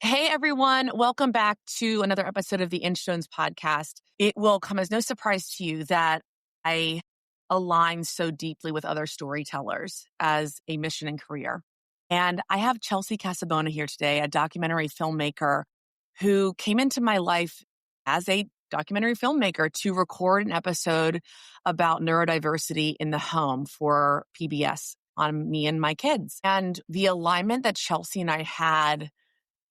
Hey, everyone. Welcome back to another episode of the Inchstones podcast. It will come as no surprise to you that I align so deeply with other storytellers as a mission and career. And I have Chelsea Casabona here today, a documentary filmmaker who came into my life as a documentary filmmaker to record an episode about neurodiversity in the home for PBS on me and my kids. And the alignment that Chelsea and I had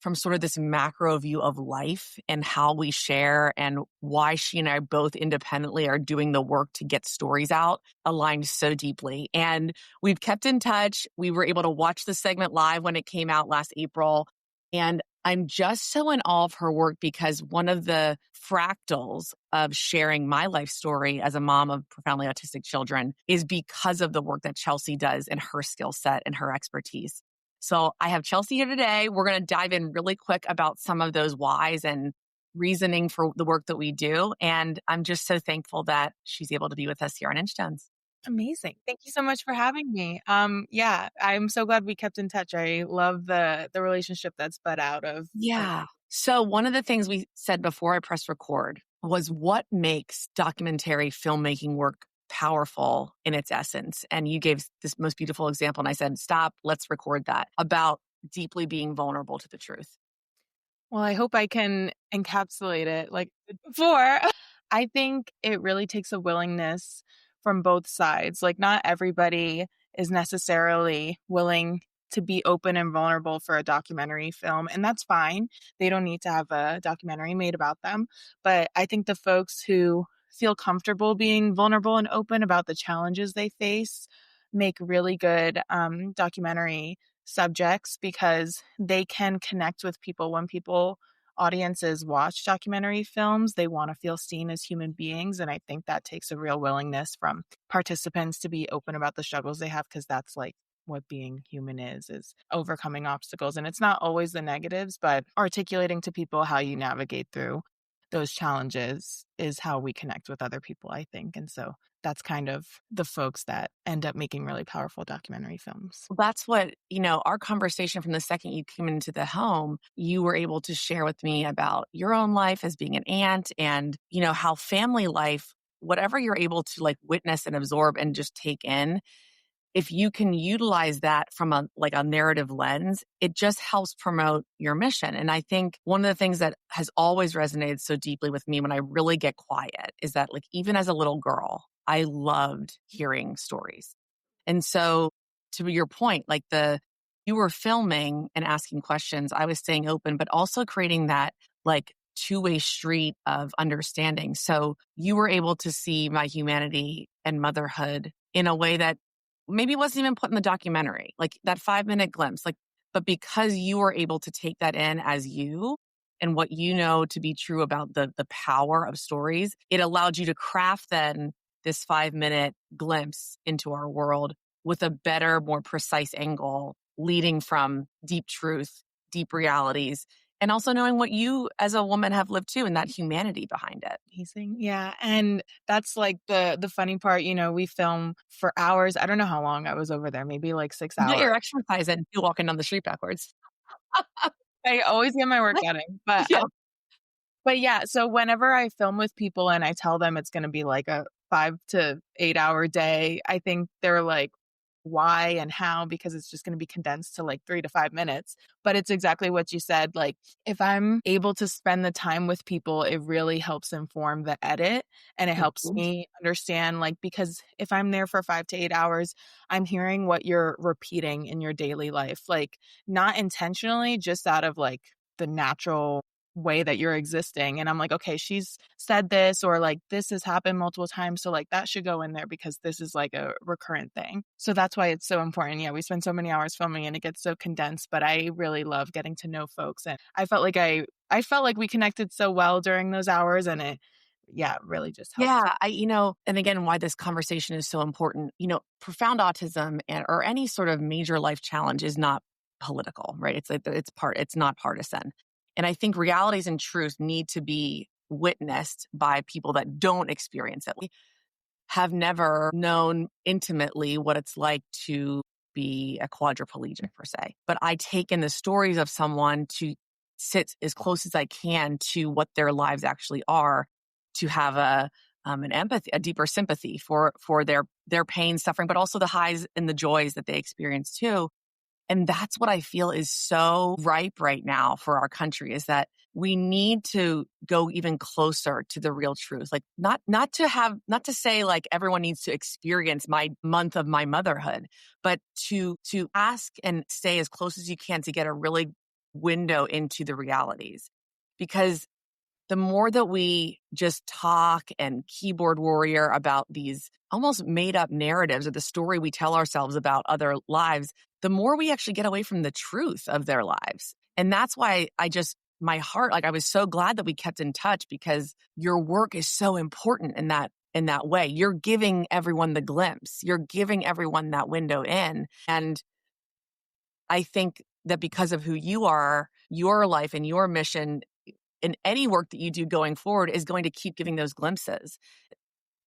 from sort of this macro view of life and how we share and why she and I both independently are doing the work to get stories out aligned so deeply. And we've kept in touch. We were able to watch the segment live when it came out last April. And I'm just so in awe of her work because one of the fractals of sharing my life story as a mom of profoundly autistic children is because of the work that Chelsea does and her skill set and her expertise. So I have Chelsea here today. We're going to dive in really quick about some of those whys and reasoning for the work that we do. And I'm just so thankful that she's able to be with us here on Inchstones. Amazing. Thank you so much for having me. Yeah, I'm so glad we kept in touch. I love the relationship that's sped out of. Yeah. So one of the things we said before I pressed record was what makes documentary filmmaking work powerful in its essence. And you gave this most beautiful example. And I said, stop, let's record that about deeply being vulnerable to the truth. Well, I hope I can encapsulate it like before. I think it really takes a willingness from both sides. Like not everybody is necessarily willing to be open and vulnerable for a documentary film. And that's fine. They don't need to have a documentary made about them. But I think the folks who feel comfortable being vulnerable and open about the challenges they face make really good documentary subjects because they can connect with people. When audiences watch documentary films, they want to feel seen as human beings. And I think that takes a real willingness from participants to be open about the struggles they have, because that's like what being human is overcoming obstacles. And it's not always the negatives, but articulating to people how you navigate through those challenges is how we connect with other people, I think. And so that's kind of the folks that end up making really powerful documentary films. That's what, our conversation from the second you came into the home, you were able to share with me about your own life as being an aunt and, how family life, whatever you're able to like witness and absorb and just take in, if you can utilize that from a narrative lens, it just helps promote your mission. And I think one of the things that has always resonated so deeply with me when I really get quiet is that like, even as a little girl, I loved hearing stories. And so to your point, you were filming and asking questions, I was staying open, but also creating that like two-way street of understanding. So you were able to see my humanity and motherhood in a way that maybe wasn't even put in the documentary, like that 5-minute glimpse, but because you were able to take that in as you and what you know to be true about the power of stories, it allowed you to craft then this 5-minute glimpse into our world with a better, more precise angle, leading from deep truth, deep realities, and also knowing what you as a woman have lived too and that humanity behind it. Amazing. Yeah. And that's like the funny part, we film for hours. I don't know how long I was over there, maybe like 6 hours. But you're exercising, you walking down the street backwards. I always get my work done. But yeah, so whenever I film with people and I tell them it's going to be like a 5 to 8 hour day, I think they're like, why and how, because it's just going to be condensed to like 3 to 5 minutes. But it's exactly what you said. Like if I'm able to spend the time with people, it really helps inform the edit and it helps me understand, like, because if I'm there for 5 to 8 hours, I'm hearing what you're repeating in your daily life, like not intentionally, just out of like the natural way that you're existing. And I'm like, okay, she's said this, or like this has happened multiple times. So like that should go in there because this is like a recurrent thing. So that's why it's so important. Yeah, we spend so many hours filming and it gets so condensed, but I really love getting to know folks. And I felt like we connected so well during those hours, and it really just helped. Yeah, and again, why this conversation is so important, profound autism or any sort of major life challenge is not political, right? It's not partisan. And I think realities and truth need to be witnessed by people that don't experience it, have never known intimately what it's like to be a quadriplegic per se. But I take in the stories of someone to sit as close as I can to what their lives actually are, to have an empathy, a deeper sympathy for their pain, suffering, but also the highs and the joys that they experience too. And that's what I feel is so ripe right now for our country, is that we need to go even closer to the real truth. Like not to say like everyone needs to experience my month of my motherhood, but to ask and stay as close as you can to get a really window into the realities. Because the more that we just talk and keyboard warrior about these almost made up narratives or the story we tell ourselves about other lives, the more we actually get away from the truth of their lives. And that's why my heart, like I was so glad that we kept in touch, because your work is so important in that way. You're giving everyone the glimpse. You're giving everyone that window in. And I think that because of who you are, your life and your mission in any work that you do going forward is going to keep giving those glimpses.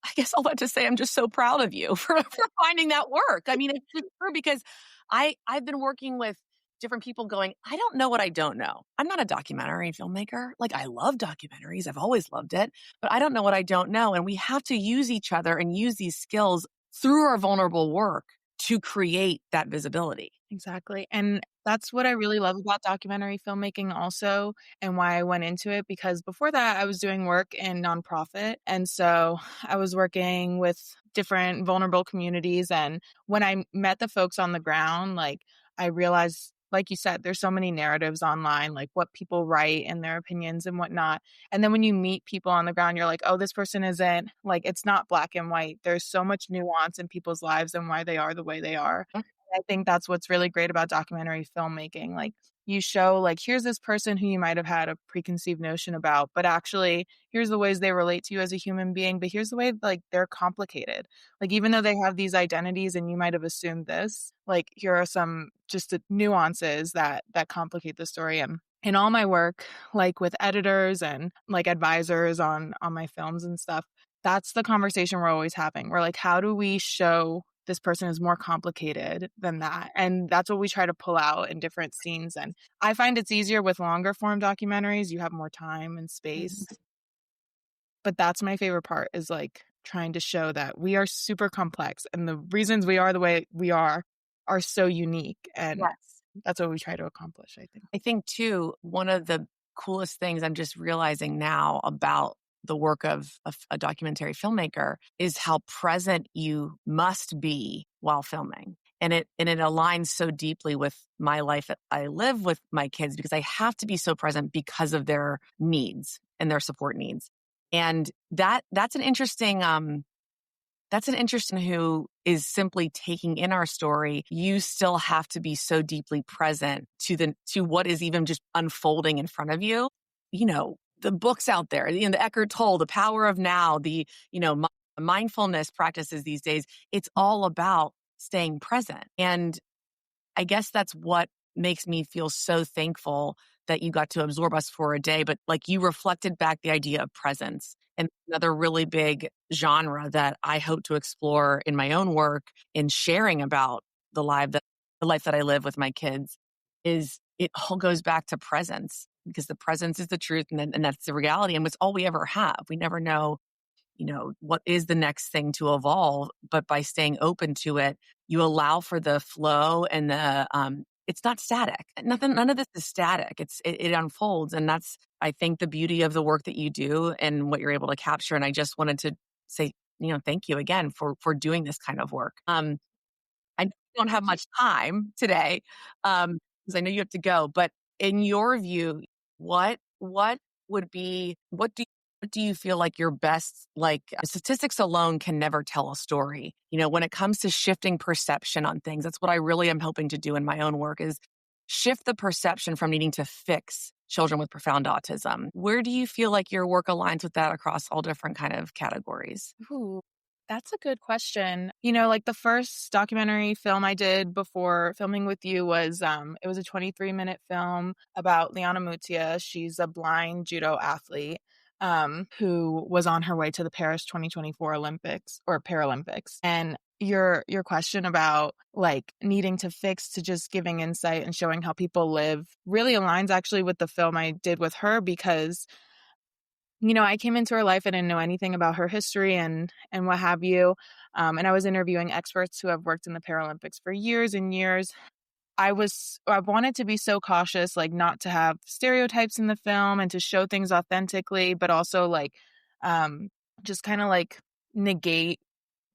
I guess I'll have to say I'm just so proud of you for finding that work. I mean, it's just true, because I've been working with different people going, I don't know what I don't know. I'm not a documentary filmmaker. Like, I love documentaries. I've always loved it, but I don't know what I don't know. And we have to use each other and use these skills through our vulnerable work to create that visibility. Exactly. And that's what I really love about documentary filmmaking also, and why I went into it, because before that I was doing work in nonprofit. And so I was working with different vulnerable communities. And when I met the folks on the ground, like I realized, like you said, there's so many narratives online, like what people write and their opinions and whatnot. And then when you meet people on the ground, you're like, oh, this person isn't like, it's not black and white. There's so much nuance in people's lives and why they are the way they are. I think that's what's really great about documentary filmmaking. Like, you show, like, here's this person who you might have had a preconceived notion about, but actually, here's the ways they relate to you as a human being, but here's the way, like, they're complicated. Like, even though they have these identities and you might have assumed this, like, here are some just the nuances that complicate the story. And in all my work, like with editors and like advisors on my films and stuff, that's the conversation we're always having. We're like, how do we show this person is more complicated than that? And that's what we try to pull out in different scenes. And I find it's easier with longer form documentaries. You have more time and space. But that's my favorite part, is like trying to show that we are super complex and the reasons we are the way we are so unique. And Yes. that's what we try to accomplish, I think. I think too, one of the coolest things I'm just realizing now about the work of a documentary filmmaker is how present you must be while filming. And it aligns so deeply with my life that I live with my kids, because I have to be so present because of their needs and their support needs. And that's an interesting who is simply taking in our story. You still have to be so deeply present to what is even just unfolding in front of you. You know, the books out there, the Eckhart Tolle, The Power of Now, mindfulness practices these days. It's all about staying present. And I guess that's what makes me feel so thankful that you got to absorb us for a day. But like, you reflected back the idea of presence. And another really big genre that I hope to explore in my own work in sharing about the life that I live with my kids, is it all goes back to presence, because the presence is the truth, and that's the reality. And it's all we ever have. We never know, what is the next thing to evolve, but by staying open to it, you allow for the flow and it's not static. None of this is static. It unfolds. And that's, I think, the beauty of the work that you do and what you're able to capture. And I just wanted to say, thank you again for doing this kind of work. I don't have much time today, because I know you have to go, but in your view, what would be, what do you feel like your best, like, statistics alone can never tell a story. When it comes to shifting perception on things, that's what I really am hoping to do in my own work, is shift the perception from needing to fix children with profound autism. Where do you feel like your work aligns with that across all different kind of categories? Ooh, that's a good question. Like the first documentary film I did before filming with you was it was a 23-minute film about Liana Mutia. She's a blind judo athlete who was on her way to the Paris 2024 Olympics or Paralympics. And your question about like needing to fix to just giving insight and showing how people live really aligns actually with the film I did with her because I came into her life. I didn't know anything about her history and what have you. And I was interviewing experts who have worked in the Paralympics for years and years. I wanted to be so cautious, like not to have stereotypes in the film and to show things authentically, but also like just kind of like negate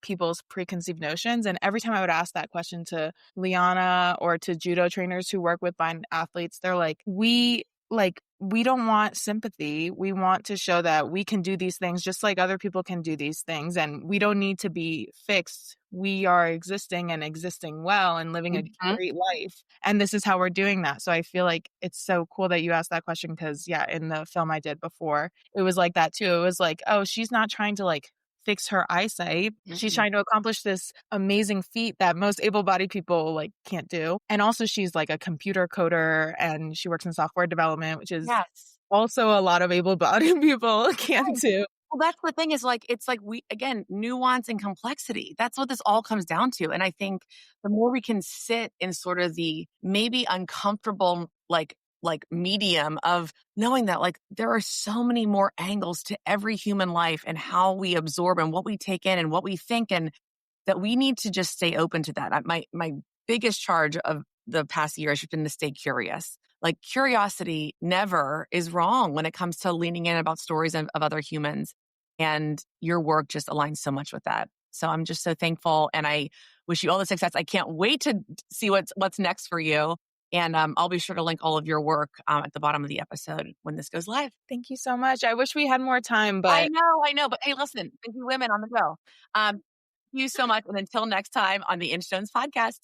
people's preconceived notions. And every time I would ask that question to Liana or to judo trainers who work with blind athletes, they're we don't want sympathy. We want to show that we can do these things just like other people can do these things. And we don't need to be fixed. We are existing and existing well and living a Mhm. great life. And this is how we're doing that. So I feel like it's so cool that you asked that question because, yeah, in the film I did before, it was like that too. It was like, oh, she's not trying to like fix her eyesight. She's trying to accomplish this amazing feat that most able-bodied people like can't do. And also she's like a computer coder and she works in software development, which is Yes. also a lot of able-bodied people can't Right. do. Well, that's the thing is like, it's like we, again, nuance and complexity. That's what this all comes down to. And I think the more we can sit in sort of the maybe uncomfortable, like medium of knowing that like there are so many more angles to every human life and how we absorb and what we take in and what we think and that we need to just stay open to that. My biggest charge of the past year has been to stay curious. Like curiosity never is wrong when it comes to leaning in about stories of other humans. And your work just aligns so much with that. So I'm just so thankful and I wish you all the success. I can't wait to see what's next for you. And I'll be sure to link all of your work at the bottom of the episode when this goes live. Thank you so much. I wish we had more time, I but know, I know. But hey, listen, busy women on the go. Thank you so much. And until next time on the In Stones podcast.